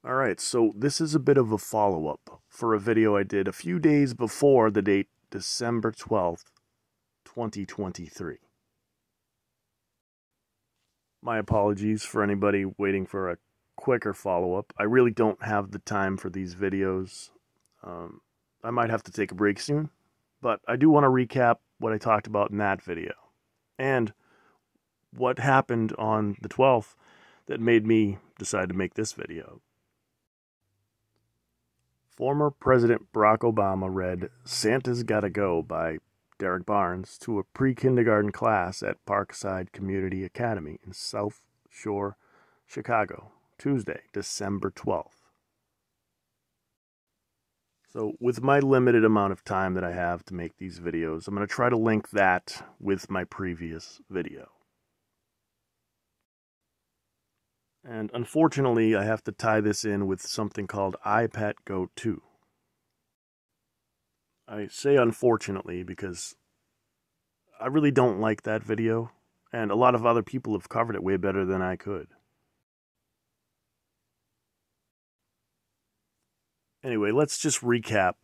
Alright, so this is a bit of a follow-up for a video I did a few days before the date December 12th, 2023. My apologies for anybody waiting for a quicker follow-up. I really don't have the time for these videos. I might have to take a break soon, but I do want to recap what I talked about in that video and what happened on the 12th that made me decide to make this video. Former President Barack Obama read Anda Gotta Go by Derek Barnes to a pre-kindergarten class at Parkside Community Academy in South Shore, Chicago, Tuesday, December 12th. So with my limited amount of time that I have to make these videos, I'm going to try to link that with my previous video. And unfortunately, I have to tie this in with something called iPad Go 2. I say unfortunately because I really don't like that video, and a lot of other people have covered it way better than I could. Anyway, let's just recap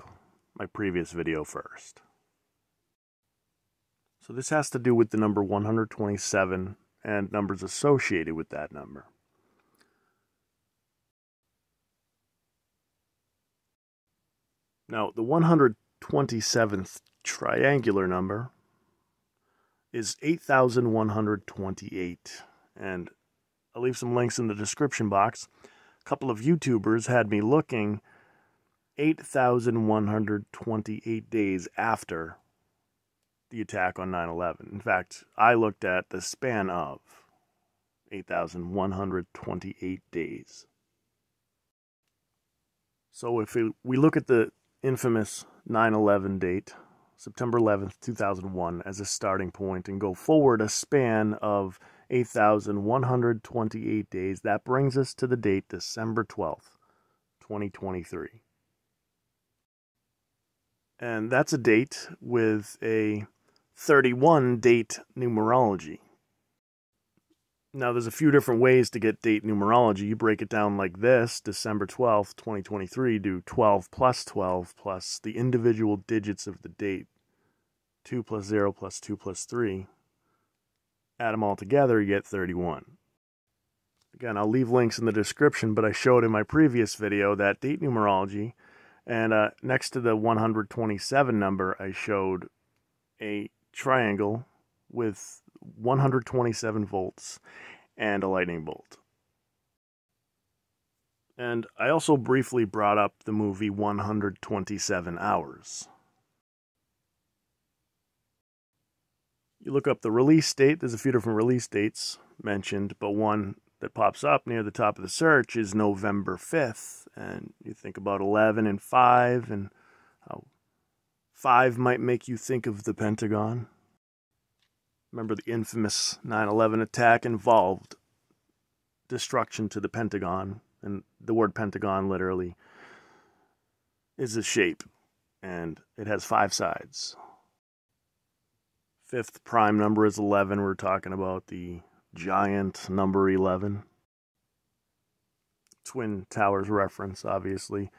my previous video first. So this has to do with the number 127 and numbers associated with that number. Now, the 127th triangular number is 8,128, and I'll leave some links in the description box. A couple of YouTubers had me looking 8,128 days after the attack on 9/11. In fact, I looked at the span of 8,128 days. So if we look at the infamous 9/11 date, September 11th, 2001, as a starting point and go forward a span of 8,128 days, that brings us to the date December 12th, 2023. And that's a date with a 31 date numerology. Now, there's a few different ways to get date numerology. You break it down like this: December 12th, 2023, do 12 plus 12 plus the individual digits of the date, 2 plus 0 plus 2 plus 3. Add them all together, you get 31. Again, I'll leave links in the description, but I showed in my previous video that date numerology, and next to the 127 number, I showed a triangle with 127 volts and a lightning bolt. And I also briefly brought up the movie 127 Hours. You look up the release date, there's a few different release dates mentioned, but one that pops up near the top of the search is November 5th, and you think about 11 and 5, and how 5 might make you think of the Pentagon. Remember, the infamous 9/11 attack involved destruction to the Pentagon, and the word Pentagon literally is a shape, and it has 5 sides. Fifth prime number is 11. We're talking about the giant number 11. Twin Towers reference, obviously.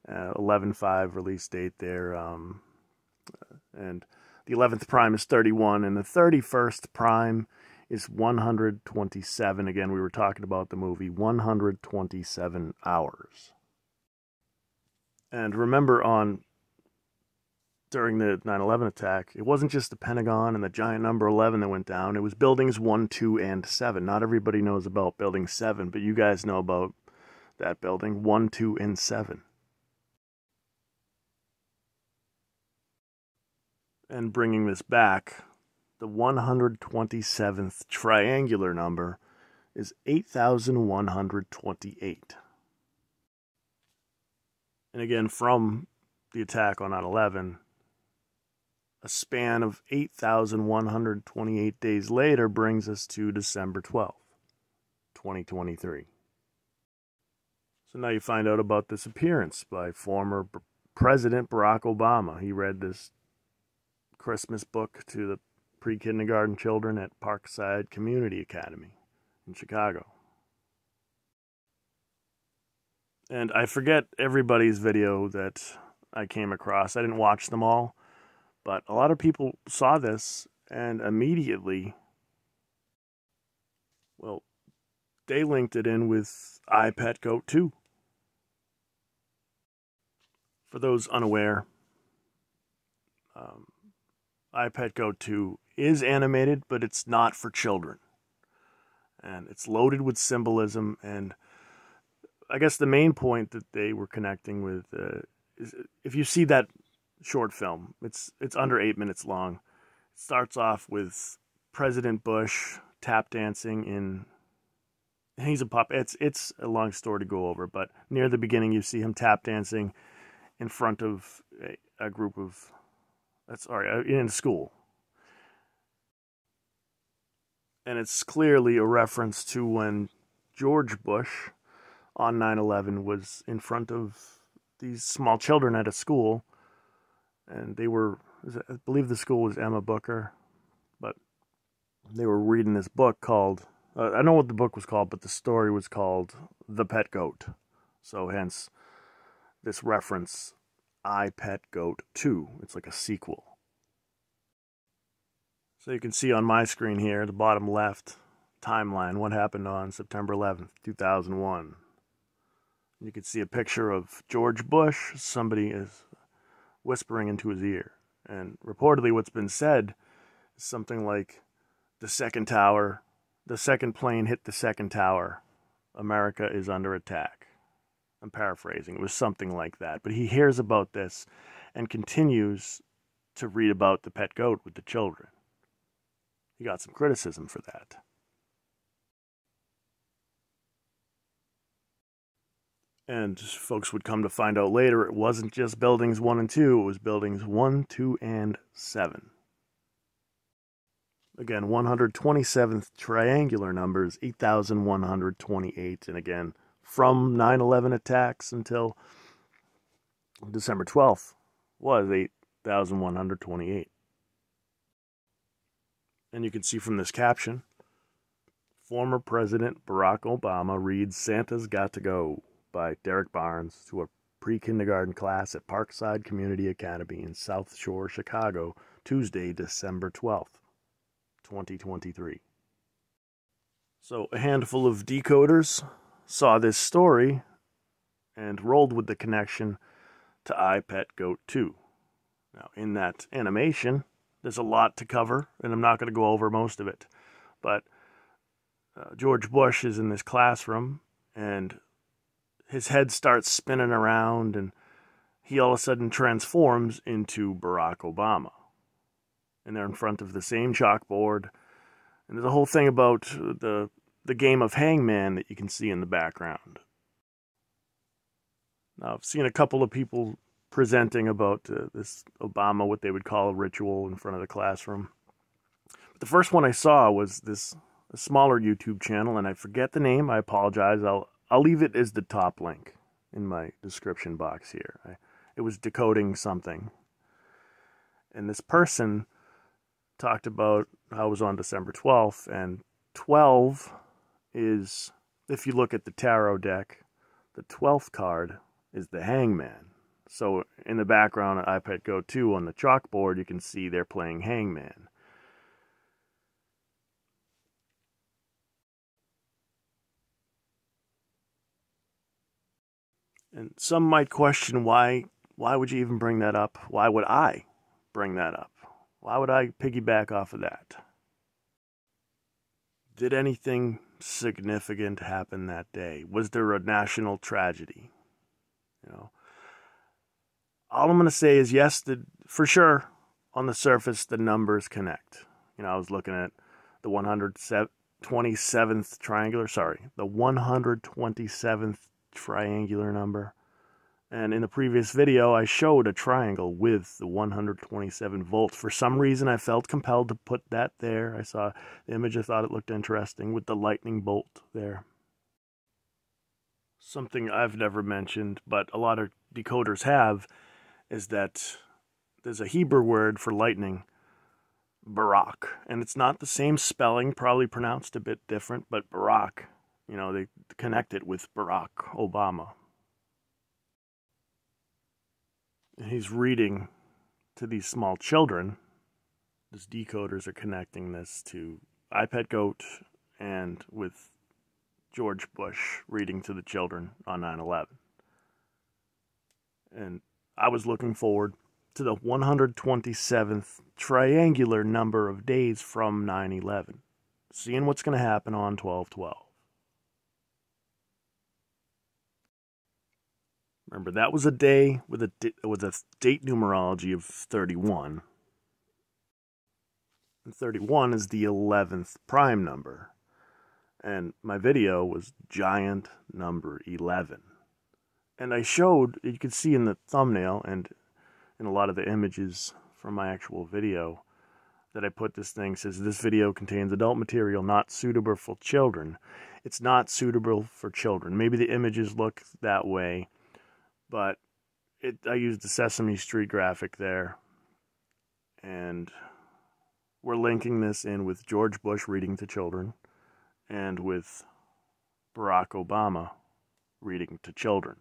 11/5 release date there, and the 11th prime is 31, and the 31st prime is 127. Again, we were talking about the movie 127 Hours. And remember, during the 9/11 attack, it wasn't just the Pentagon and the giant number 11 that went down. It was buildings 1, 2, and 7. Not everybody knows about building 7, but you guys know about that building, 1, 2, and 7. And bringing this back, the 127th triangular number is 8,128. And again, from the attack on 9/11, a span of 8,128 days later brings us to December 12th, 2023. So now you find out about this appearance by former President Barack Obama. He read this Christmas book to the pre-kindergarten children at Parkside Community Academy in Chicago. And I forget everybody's video that I came across. I didn't watch them all, but a lot of people saw this and immediately, well, they linked it in with I, Pet Goat 2. For those unaware, I, Pet Goat 2 is animated, but it's not for children. And it's loaded with symbolism, and I guess the main point that they were connecting with is if you see that short film, it's under 8 minutes long. It starts off with President Bush tap dancing in. He's a pup. It's a long story to go over, but near the beginning you see him tap dancing in front of a group of, in school. And it's clearly a reference to when George Bush on 9/11 was in front of these small children at a school, and they were, I believe the school was Emma Booker, but they were reading this book called, I know what the book was called, but the story was called The Pet Goat. So hence this reference, I, Pet Goat 2. It's like a sequel. So you can see on my screen here, the bottom left timeline, what happened on September 11th, 2001. You can see a picture of George Bush. Somebody is whispering into his ear. And reportedly what's been said is something like, the second plane hit the second tower. America is under attack. I'm paraphrasing. It was something like that. But he hears about this and continues to read about the pet goat with the children. He got some criticism for that. And folks would come to find out later it wasn't just buildings 1 and 2, it was buildings 1, 2, and 7. Again, 127th triangular numbers, 8,128. And again, from 9/11 attacks until December 12th was 8,128. And you can see from this caption, former President Barack Obama reads Santa's Got to Go by Derek Barnes to a pre-kindergarten class at Parkside Community Academy in South Shore, Chicago, Tuesday, December 12th, 2023. So a handful of decoders saw this story and rolled with the connection to I, Pet Goat 2. Now, in that animation, there's a lot to cover, and I'm not going to go over most of it. But George Bush is in this classroom, and his head starts spinning around, and he all of a sudden transforms into Barack Obama. And they're in front of the same chalkboard. And there's a whole thing about the game of hangman that you can see in the background. Now, I've seen a couple of people presenting about this Obama, what they would call a ritual in front of the classroom. But the first one I saw was a smaller YouTube channel, and I forget the name. I apologize. I'll leave it as the top link in my description box here. It was decoding something. And this person talked about how it was on December 12th, and 12 is, if you look at the tarot deck, the 12th card is the hangman. So in the background at I, Pet Goat 2 on the chalkboard, you can see they're playing hangman. And some might question why would you even bring that up? Why would I bring that up? Why would I piggyback off of that? Did anything significant happen that day? Was there a national tragedy? All I'm going to say is yes, for sure, on the surface, the numbers connect. I was looking at the 127th triangular number. And in the previous video, I showed a triangle with the 127 volts. For some reason, I felt compelled to put that there. I saw the image, I thought it looked interesting with the lightning bolt there. Something I've never mentioned, but a lot of decoders have, is that there's a Hebrew word for lightning, Barak. And it's not the same spelling, probably pronounced a bit different, but Barak, they connect it with Barack Obama. And he's reading to these small children. His decoders are connecting this to iPet Goat and with George Bush reading to the children on 9/11. And I was looking forward to the 127th triangular number of days from 9/11, seeing what's going to happen on 12/12. Remember, that was a day with a date numerology of 31. And 31 is the 11th prime number. And my video was giant number 11. And I showed, you can see in the thumbnail and in a lot of the images from my actual video, that I put this thing, says this video contains adult material not suitable for children. It's not suitable for children. Maybe the images look that way, but I used the Sesame Street graphic there. And we're linking this in with George Bush reading to children and with Barack Obama reading to children.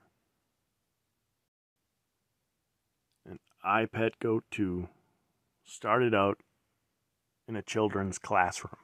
And iPet Goat 2 started out in a children's classroom.